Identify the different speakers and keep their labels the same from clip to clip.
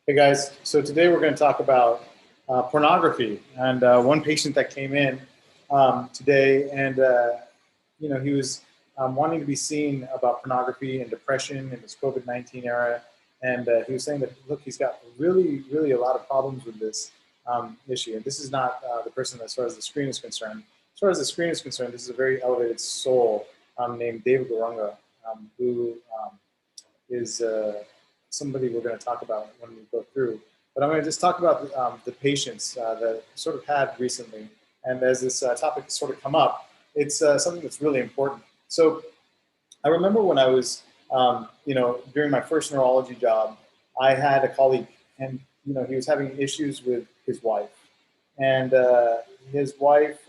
Speaker 1: Hey guys, so today we're going to talk about pornography and one patient that came in today and he was wanting to be seen about pornography and depression in this COVID-19 era, and he was saying that look, he's got really a lot of problems with this issue, and this is not the person as far as the screen is concerned. As far as the screen is concerned, this is a very elevated soul named David GoRunGo, who is somebody we're going to talk about when we go through. But I'm going to just talk about the patients that sort of had recently. And as this topic sort of come up, it's something that's really important. So I remember when I was, during my first neurology job, I had a colleague, and he was having issues with his wife, and his wife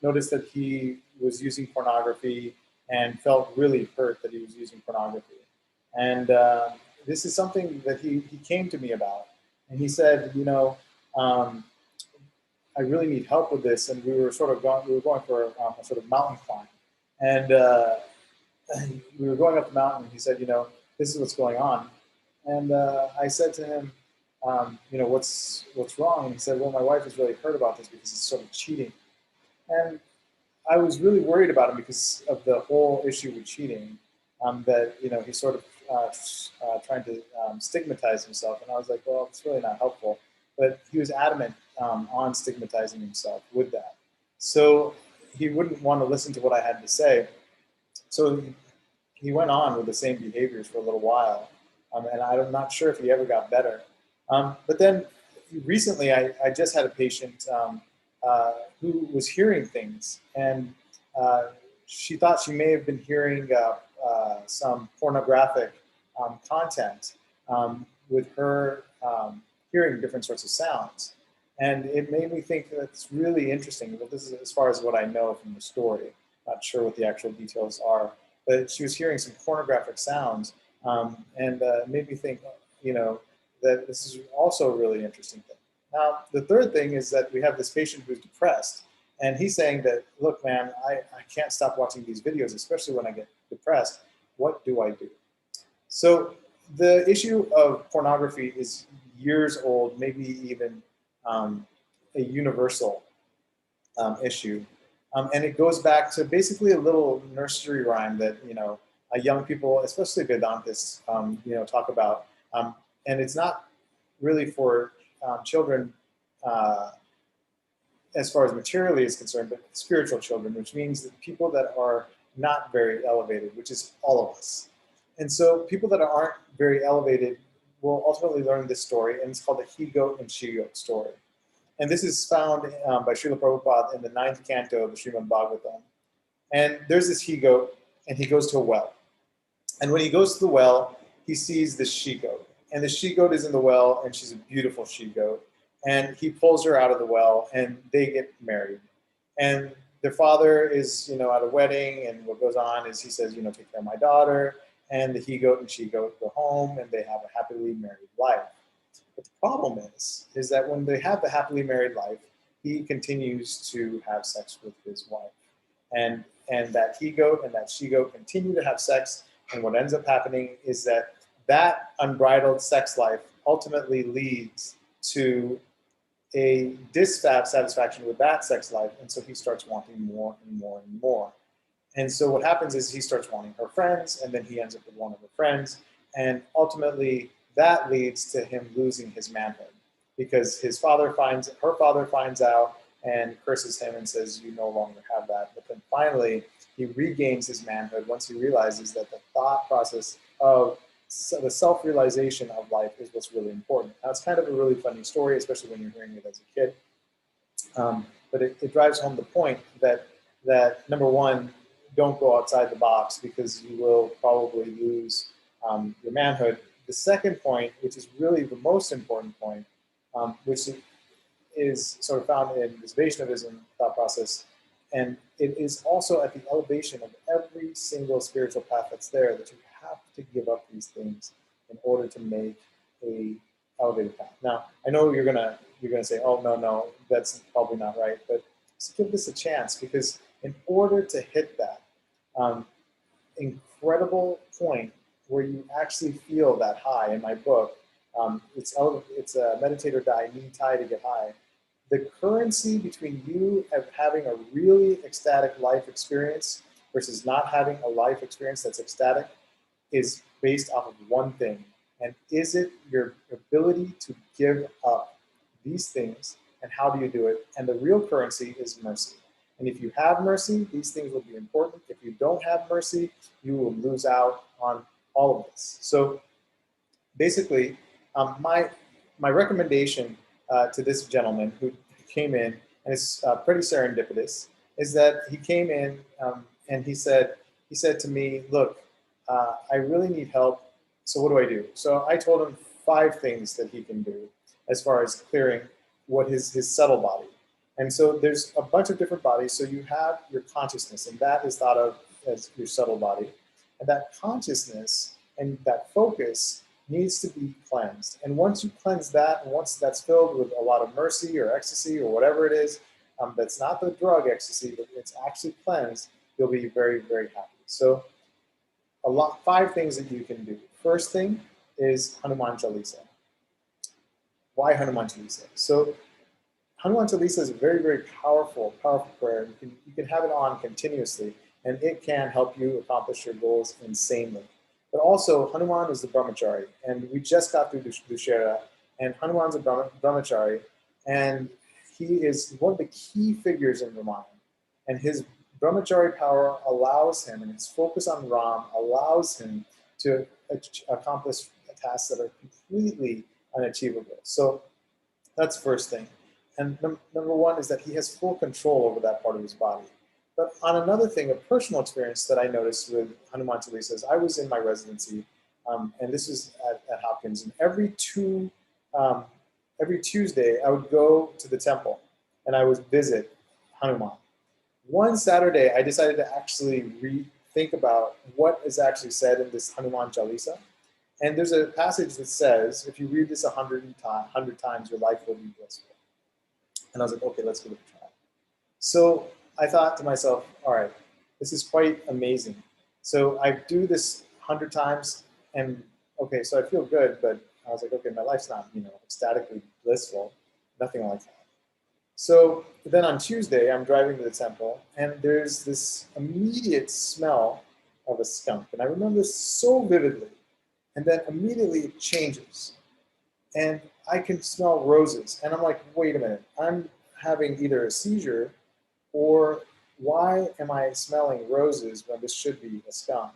Speaker 1: noticed that he was using pornography and felt really hurt that he was using pornography. And this is something that he came to me about. And he said, I really need help with this. And we were going for a sort of mountain climb. And we were going up the mountain, and he said, this is what's going on. And I said to him, what's wrong? And he said, well, my wife is really hurt about this because it's sort of cheating. And I was really worried about him because of the whole issue with cheating, that, he's sort of trying to stigmatize himself. And I was like, well, it's really not helpful. But he was adamant on stigmatizing himself with that. So he wouldn't want to listen to what I had to say. So he went on with the same behaviors for a little while. And I'm not sure if he ever got better. But then recently, I just had a patient who was hearing things. And she thought she may have been hearing some pornographic content with her hearing different sorts of sounds. And it made me think that's really interesting. Well, this is as far as what I know from the story. Not sure what the actual details are, but she was hearing some pornographic sounds, and made me think, that this is also a really interesting thing. Now, the third thing is that we have this patient who's depressed, and he's saying that, look, man, I can't stop watching these videos, especially when I get depressed. What do I do? So the issue of pornography is years old, maybe even a universal issue. And it goes back to basically a little nursery rhyme that, young people, especially Vedantists, talk about. And it's not really for children as far as materially is concerned, but spiritual children, which means that people that are not very elevated, which is all of us. And so people that aren't very elevated will ultimately learn this story, and it's called the he-goat and she-goat story. And this is found by Srila Prabhupada in the 9th canto of the Srimad Bhagavatam. And there's this he-goat, and he goes to a well. And when he goes to the well, he sees this she-goat. And the she-goat is in the well, and she's a beautiful she-goat. And he pulls her out of the well, and they get married. And their father is, at a wedding, and what goes on is he says, take care of my daughter. And the he-goat and she-goat go home, and they have a happily married life. But the problem is that when they have the happily married life, he continues to have sex with his wife. And that he-goat and that she-goat continue to have sex, and what ends up happening is that unbridled sex life ultimately leads to a dissatisfaction with that sex life, and so he starts wanting more and more and more. And so what happens is he starts wanting her friends, and then he ends up with one of her friends, and ultimately that leads to him losing his manhood, because her father finds out and curses him and says, you no longer have that. But then finally he regains his manhood once he realizes that the thought process of the self-realization of life is what's really important. Now, it's kind of a really funny story, especially when you're hearing it as a kid. But it drives home the point that number one, don't go outside the box, because you will probably lose your manhood. The second point, which is really the most important point, which is sort of found in this Vaishnavism thought process, and it is also at the elevation of every single spiritual path that's there, that you have to give up these things in order to make a elevated path. Now, I know you're gonna say, oh, no, that's probably not right, but just give this a chance, because in order to hit that incredible point where you actually feel that high, in my book, It's a meditator die, KneeTie to get high. The currency between you having a really ecstatic life experience versus not having a life experience that's ecstatic is based off of one thing. And is it your ability to give up these things, and how do you do it? And the real currency is mercy. And if you have mercy, these things will be important. If you don't have mercy, you will lose out on all of this. So basically, my recommendation to this gentleman who came in, and it's pretty serendipitous, is that he came in and he said to me, look, I really need help. So what do I do? So I told him 5 things that he can do as far as clearing what his subtle body. And so there's a bunch of different bodies. So you have your consciousness, and that is thought of as your subtle body. And that consciousness and that focus needs to be cleansed. And once you cleanse that, and once that's filled with a lot of mercy or ecstasy or whatever it is, that's not the drug ecstasy, but it's actually cleansed, you'll be very, very happy. So 5 things that you can do. First thing is Hanuman Chalisa. Why Hanuman Chalisa? So Hanuman Chalisa is a very, very powerful, powerful prayer. You can have it on continuously, and it can help you accomplish your goals insanely. But also, Hanuman is the brahmachari, and we just got through Dussehra, and Hanuman's a brahmachari, and he is one of the key figures in Ramayana. And his brahmachari power allows him, and his focus on Ram allows him to accomplish tasks that are completely unachievable. So that's the first thing. And number 1 is that he has full control over that part of his body. But on another thing, a personal experience that I noticed with Hanuman Chalisa is I was in my residency, and this was at Hopkins, and every Tuesday I would go to the temple and I would visit Hanuman. One Saturday, I decided to actually think about what is actually said in this Hanuman Chalisa. And there's a passage that says, if you read this 100 times, your life will be blissful. And I was like, okay, let's give it a try. So I thought to myself, all right, this is quite amazing. So I do this 100 times, and okay, so I feel good, but I was like, okay, my life's not, ecstatically blissful, nothing like that. So then on Tuesday, I'm driving to the temple, and there's this immediate smell of a skunk. And I remember this so vividly. And then immediately it changes. And I can smell roses. And I'm like, wait a minute, I'm having either a seizure, or why am I smelling roses when this should be a skunk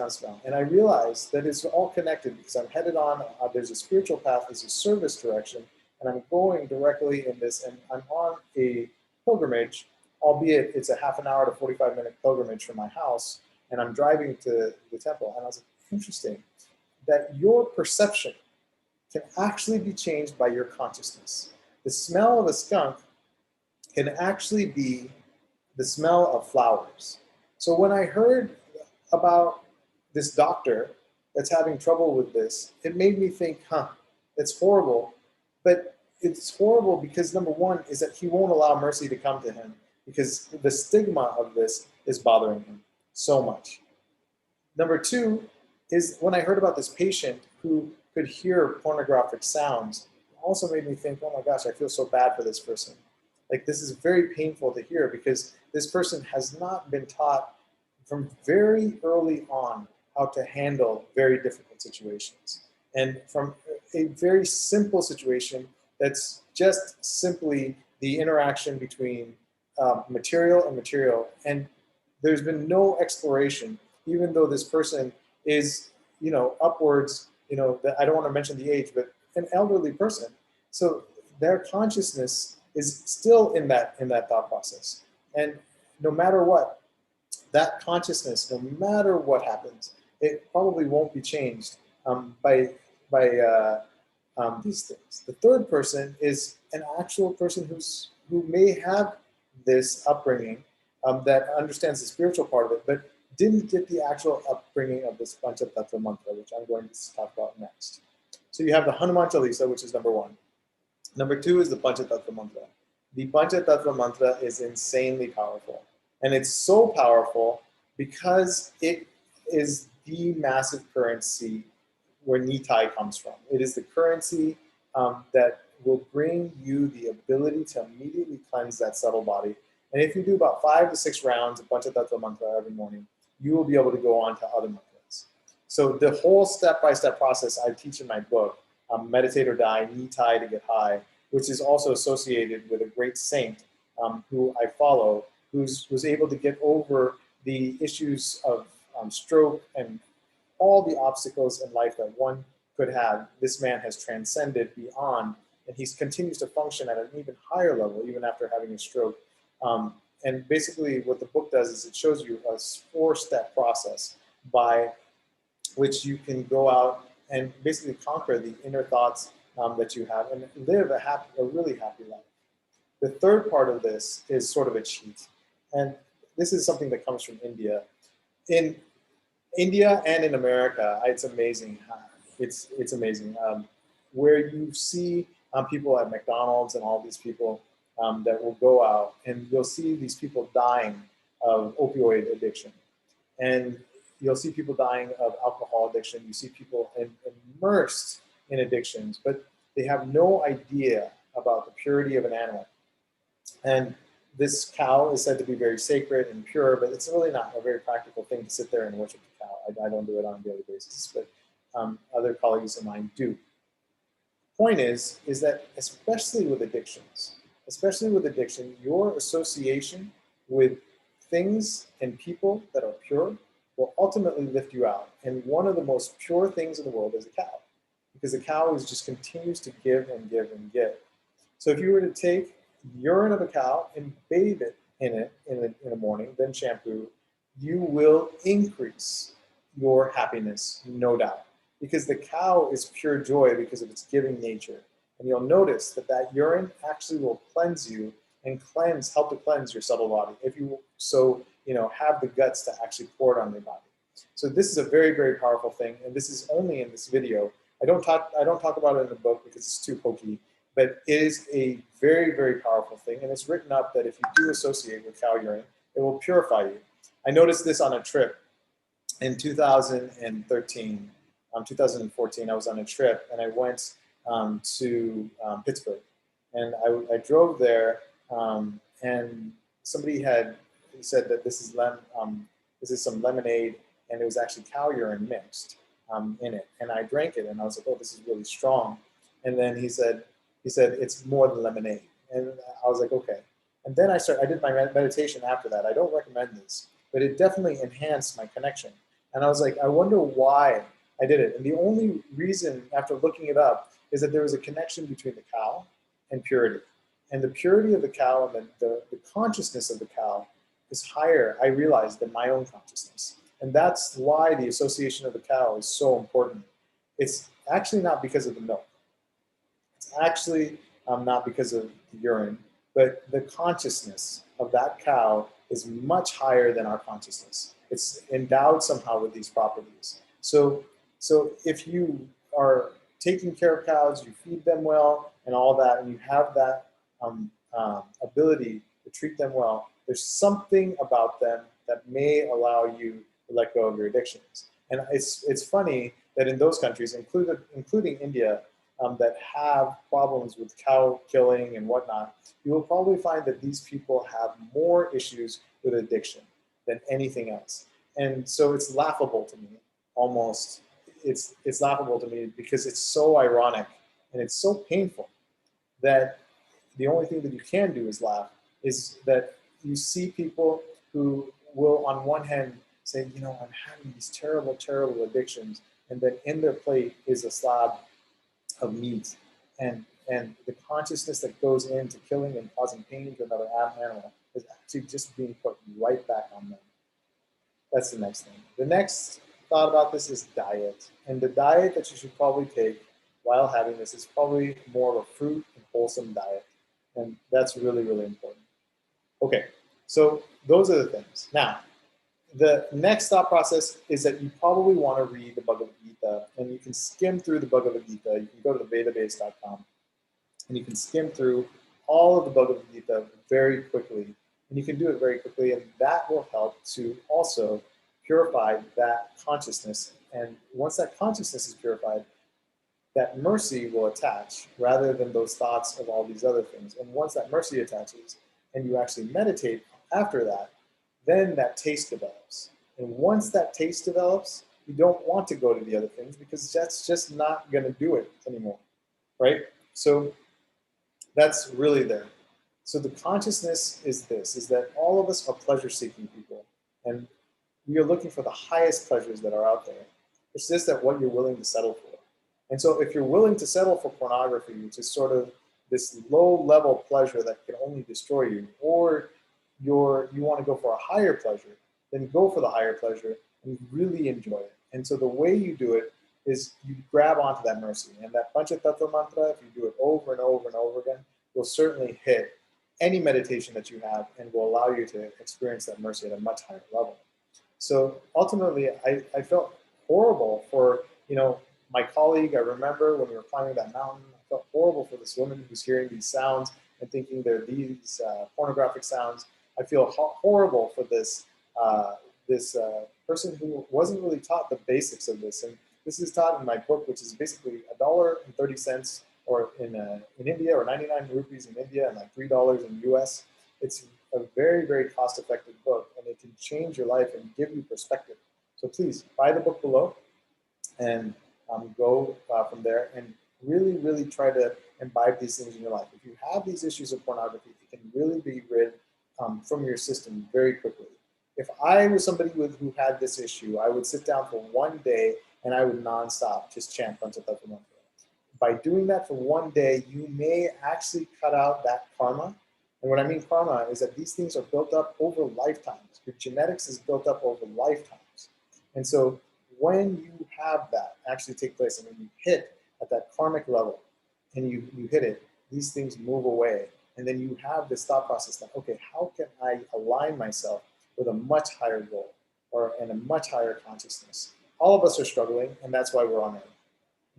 Speaker 1: smell? And I realized that it's all connected because I'm headed on, there's a spiritual path, there's a service direction, and I'm going directly in this, and I'm on a pilgrimage, albeit it's a half an hour to 45-minute pilgrimage from my house, and I'm driving to the temple. And I was like, interesting, that your perception can actually be changed by your consciousness. The smell of a skunk can actually be the smell of flowers. So when I heard about this doctor that's having trouble with this, it made me think, that's horrible. But it's horrible because number 1 is that he won't allow mercy to come to him because the stigma of this is bothering him so much. Number 2 is when I heard about this patient who could hear pornographic sounds, it also made me think, oh my gosh, I feel so bad for this person. Like, this is very painful to hear because this person has not been taught from very early on how to handle very difficult situations. And from a very simple situation that's just simply the interaction between material and material. And there's been no exploration, even though this person is, upwards, I don't want to mention the age, but an elderly person. So their consciousness is still in that thought process. And no matter what, that consciousness, no matter what happens, it probably won't be changed by these things. The third person is an actual person who may have this upbringing that understands the spiritual part of it, but didn't get the actual upbringing of this Panchatattva mantra, which I'm going to talk about next. So you have the Hanuman Chalisa, which is number 1. Number 2 is the Panchatattva mantra. The Panchatattva mantra is insanely powerful. And it's so powerful because it is the massive currency where KneeTie comes from. It is the currency that will bring you the ability to immediately cleanse that subtle body. And if you do about 5 to 6 rounds of Panchatattva mantra every morning, you will be able to go on to other mantras. So the whole step-by-step process I teach in my book, Meditate or Die, KneeTie to Get High, which is also associated with a great saint who I follow, who was able to get over the issues of stroke and all the obstacles in life that one could have. This man has transcended beyond, and he continues to function at an even higher level, even after having a stroke. And basically what the book does is it shows you a 4-step process by which you can go out and basically conquer the inner thoughts that you have and live a really happy life. The third part of this is sort of a cheat. And this is something that comes from India. In India and in America, it's amazing. It's amazing. Where you see people at McDonald's and all these people that will go out, and you'll see these people dying of opioid addiction. And you'll see people dying of alcohol addiction. You see people immersed in addictions, but they have no idea about the purity of an animal. And this cow is said to be very sacred and pure, but it's really not a very practical thing to sit there and worship the cow. I don't do it on a daily basis, but other colleagues of mine do. Point is that especially with addiction, your association with things and people that are pure will ultimately lift you out. And one of the most pure things in the world is a cow, because the cow just continues to give and give and give. So if you were to take urine of a cow and bathe it in the morning, then shampoo, you will increase your happiness, no doubt, because the cow is pure joy because of its giving nature. And you'll notice that urine actually will cleanse you and help to cleanse your subtle body if you have the guts to actually pour it on your body. So this is a very, very powerful thing, and this is only in this video. I don't talk about it in the book because it's too hokey, but it is a very, very powerful thing, and it's written up that if you do associate with cow urine, it will purify you. I noticed this on a trip in 2013, 2014. I was on a trip, and I went to Pittsburgh, and I drove there, and somebody had said that this is some lemonade, and it was actually cow urine mixed in it, and I drank it, and I was like, oh, this is really strong. And then he said it's more than lemonade, and I was like, okay. And then I did my meditation after that. I don't recommend this, but it definitely enhanced my connection. And I was like, I wonder why I did it. And the only reason, after looking it up, is that there was a connection between the cow and purity. And the purity of the cow and the consciousness of the cow is higher, I realized, than my own consciousness. And that's why the association of the cow is so important. It's actually not because of the milk. It's actually not because of the urine, but the consciousness of that cow is much higher than our consciousness. It's endowed somehow with these properties. So if you are taking care of cows, you feed them well and all that, and you have that ability to treat them well, there's something about them that may allow you to let go of your addictions. And it's funny that in those countries, including India, that have problems with cow killing and whatnot, you will probably find that these people have more issues with addiction than anything else. And so it's laughable to me, almost. It's laughable to me because it's so ironic and it's so painful that the only thing that you can do is laugh, is that you see people who will on one hand say, I'm having these terrible, terrible addictions, and then in their plate is a slab of meat, and the consciousness that goes into killing and causing pain to another animal is actually just being put right back on them. That's the next thing. The next thought about this is diet. And the diet that you should probably take while having this is probably more of a fruit and wholesome diet. And that's really, really important. Okay, so those are the things. Now, the next thought process is that you probably want to read the Bhagavad Gita, and you can skim through the Bhagavad Gita. You can go to the Vedabase.com, and you can skim through all of the Bhagavad Gita very quickly. And you can do it very quickly, and that will help to also purified that consciousness. And once that consciousness is purified, that mercy will attach rather than those thoughts of all these other things. And once that mercy attaches and you actually meditate after that, then that taste develops. And once that taste develops, you don't want to go to the other things because that's just not going to do it anymore, right? So that's really there. So the consciousness is this, is that all of us are pleasure-seeking people. And we are looking for the highest pleasures that are out there. It's just that what you're willing to settle for. And so if you're willing to settle for pornography, which is sort of this low-level pleasure that can only destroy you, or you want to go for a higher pleasure, then go for the higher pleasure and really enjoy it. And so the way you do it is you grab onto that mercy. And that Panchatattva mantra, if you do it over and over and over again, will certainly hit any meditation that you have and will allow you to experience that mercy at a much higher level. So ultimately, I felt horrible for, my colleague. I remember when we were climbing that mountain, I felt horrible for this woman who's hearing these sounds and thinking they're these pornographic sounds. I feel horrible for this person who wasn't really taught the basics of this. And this is taught in my book, which is basically $1.30 or in India, or 99 rupees in India, and like $3 in US. It's a very, very cost-effective book, and it can change your life and give you perspective. So please buy the book below and go from there and really, really try to imbibe these things in your life. If you have these issues of pornography, it can really be rid from your system very quickly. If I was somebody who had this issue, I would sit down for one day and I would nonstop just chant Panchatattva mantra. By doing that for one day, you may actually cut out that karma. And what I mean karma is that these things are built up over lifetimes. Your genetics is built up over lifetimes. And so when you have that actually take place, and when you hit at that karmic level and you hit it, these things move away. And then you have this thought process that, okay, how can I align myself with a much higher goal and a much higher consciousness? All of us are struggling, and that's why we're on Earth.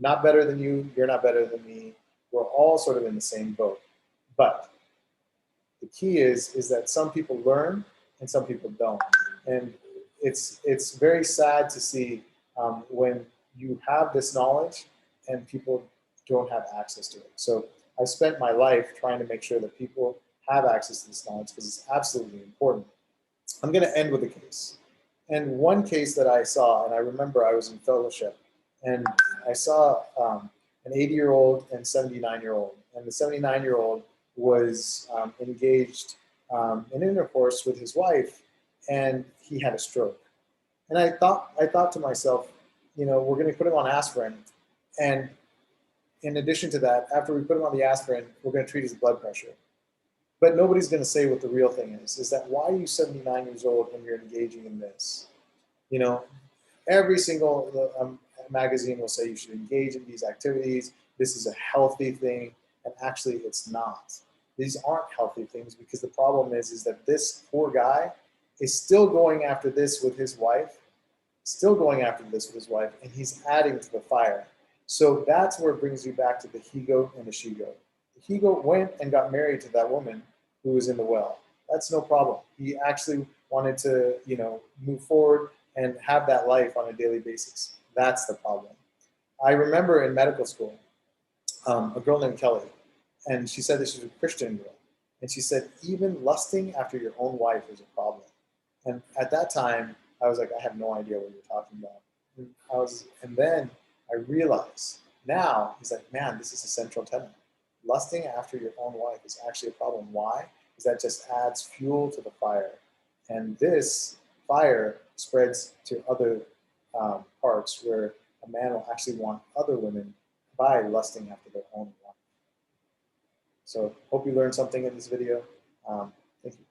Speaker 1: Not better than you, you're not better than me. We're all sort of in the same boat. But the key is that some people learn and some people don't. And it's very sad to see when you have this knowledge and people don't have access to it. So I spent my life trying to make sure that people have access to this knowledge because it's absolutely important. I'm going to end with a case. And one case that I saw, and I remember I was in fellowship, and I saw an 80-year-old and 79-year-old. And the 79-year-old was engaged in intercourse with his wife, and he had a stroke. And I thought to myself, we're going to put him on aspirin. And in addition to that, after we put him on the aspirin, we're going to treat his blood pressure. But nobody's going to say what the real thing is that why are you 79 years old and you're engaging in this? Every single magazine will say you should engage in these activities. This is a healthy thing. And actually, it's not. These aren't healthy things because the problem is that this poor guy is still going after this with his wife, and he's adding to the fire. So that's where it brings you back to the he-goat and the she-goat. The he-goat went and got married to that woman who was in the well. That's no problem. He actually wanted to, move forward and have that life on a daily basis. That's the problem. I remember in medical school, a girl named Kelly, and she said that she was a Christian girl. And she said, even lusting after your own wife is a problem. And at that time, I was like, I have no idea what you're talking about. And then I realized now, he's like, man, this is a central tenet. Lusting after your own wife is actually a problem. Why? Because that just adds fuel to the fire. And this fire spreads to other parts where a man will actually want other women by lusting after their own wife. So hope you learned something in this video. Thank you.